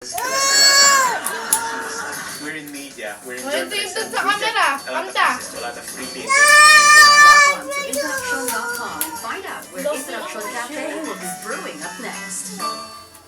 We're in media. We're in Nandito journalism. sa camera. Kanta. A lot of freebies. Log on to Interaction.com and find out where Interaction Cafe will be brewing up next.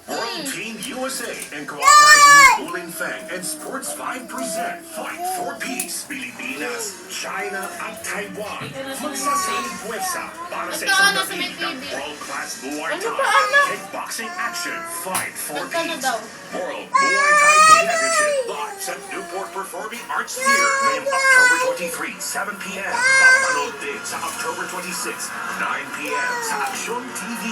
World Team USA in cooperation with Wuling Feng and Sports 5 present Fight for Peace. Pilipinas, China at Taiwan. Magsasayang puwersa para sa isang daig ng world-class Muay Thai. Kickboxing action. Fight for Peace. World Muay Thai Championship live sa Newport Performing Arts Theater ngayong October 23, 7 p.m. Papanood din sa October 26, 9 p.m. sa Action TV.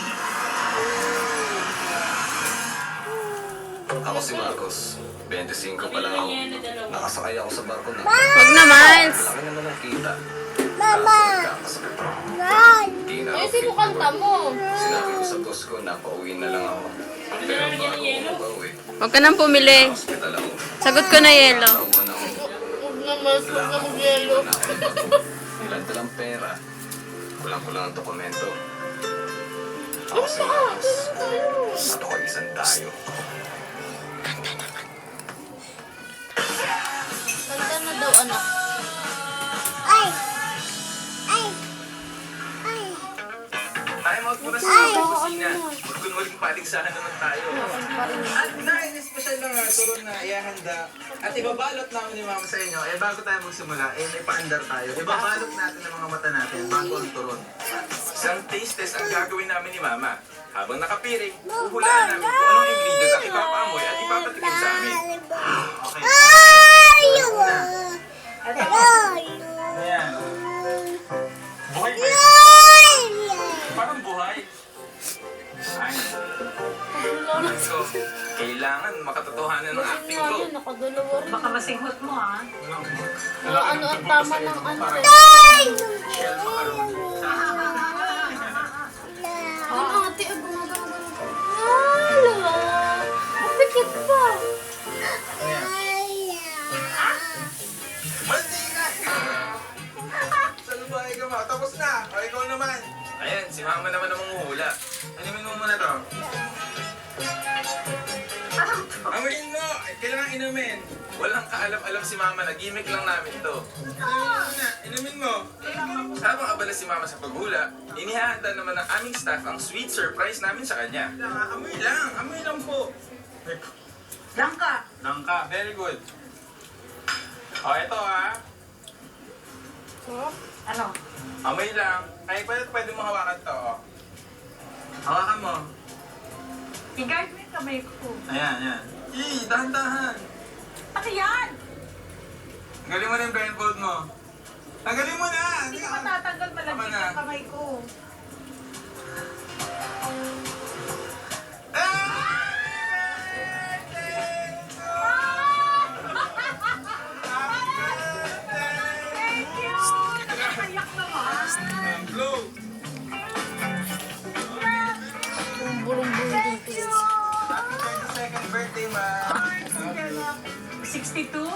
Ako si Marcos. 25 pa lang ako. Nakasakay ako sa barko na. Wag naman. Malaki naman ang kita. Mama. Kakasakit ako. Hindi na Eh, ako sino fit. kanta mo? Sinabi ko sa boss ko na pauwi na lang ako. Pero bago ako pauwi, Huwag ka nang pumili. hospital ako. Sagot ko na yelo. Tauhan ako. Huwag naman, huwag na mag-yelo. Wala akong bago. Ilan talang pera. Kulang-kulang ang dokumento. Ako si Marcos. At ako isang tayo. Kanta na daw, anak. Time out muna sa mga kusina. Magkunwaling paligsahan naman tayo. At dahil special lang turon na ihahanda at ibabalot namin ni Mama sa inyo, bago tayo magsimula, may paandar tayo. Ibabalot natin ang mga mata natin bago ang turon. Isang taste test ang gagawin namin ni Mama. Habang nakapiring, huhulaan namin kung anong ingredient ang ipapaamoy at ipapatikim sa amin. Okay. Ayan. Buhay ba yun? Parang buhay. Ay. So, kailangan makatotohanan ng acting ko. Nakadalawa rin. Baka masinghot mo, ha? Ano ang tama ng ano? Shell macaroni. Ang ate, ang gumagawa. Hala! Bakit ba? Mali na! Salubay ka ma. Tapos na. O, ikaw naman. Ayan, si Mama naman ang manguhula. Inumin mo muna to. Amuin mo! Kailangan inumin. Walang kaalam-alam si Mama na gimmick lang namin to. Inumin mo. Habang abala si Mama sa paghula, inihahanda naman ng aming staff ang sweet surprise namin sa kanya. Amoy lang po. Langka. Nangka, very good. O, ito ha. Ano? Amoy lang. Ay, pwede mo hawakan to. Oh. Hawakan mo. I-guard mo yung kamay ko. Ayan. Dahan-dahan. Ano yan? Galing mo na yung blindfold mo. Tanggalin mo na! Hindi ko matatanggal Tama malagyan na. yung kamay ko. Thank you! Nakayak naman. Blow! Bulong-bulong dito. Happy 22nd birthday, ma! 62.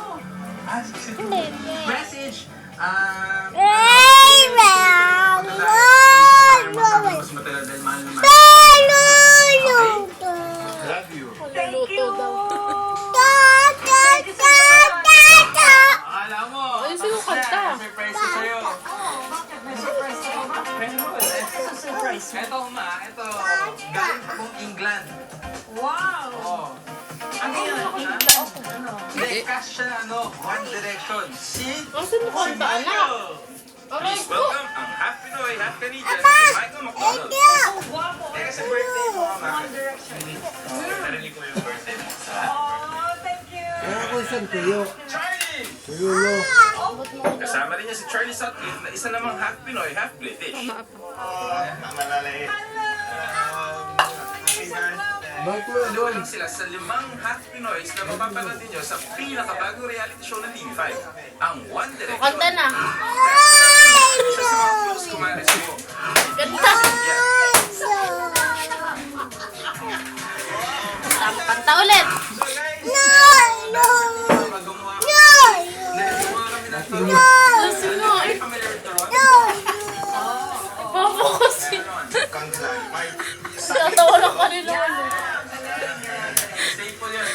Message! Mas matagal dahil mahal naman. Love you. Thank you. Akala mo! Ay, sino kanta? Surprise ko sa'yo. Bakit may surprise ka ba? Ano surprise mo? Ito, ma. Ito. Galing akong England. Wow! Oh. Ano yan? Ha? Ano? Hindi, cash siya na One Direction. See? Ang sino kanta, anak? Aray Please ko. welcome ang half Pinoy, half Canadian, si Michael McDonald. Oh, guwapo. Teka sa birthday mo, ma. One Direction. Narinig ko yung birthday mo. Oh, thank you. Charlie! Ba't mo ko Kasama rin niya si Charlie Sutcliffe na isa namang half Pinoy, half British. Lumalang sila sa 5 half Pinoys na mapapanood ninyo sa pinakabagong reality show ng TV5, ang One Direction. kanta na? Isa sa mga close kumares mo. Kanta! Kanta ulit! So guys, gumawa kami ng turon. Listen mo, Are you familiar with turon? ipapokus yun. Meron. Tatawa lang kanila. Staple yan.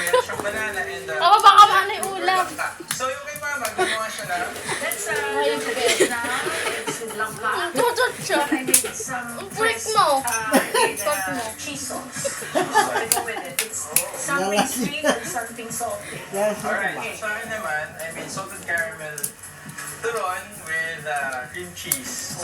na. Let's put now. It's with langka. Ang tutot siya. I made some Ang freak mo. with Fuck mo. cheese sauce. So I go with it. It's something sweet and something salty. Alright, so akin naman, I made salted caramel turon with cream cheese.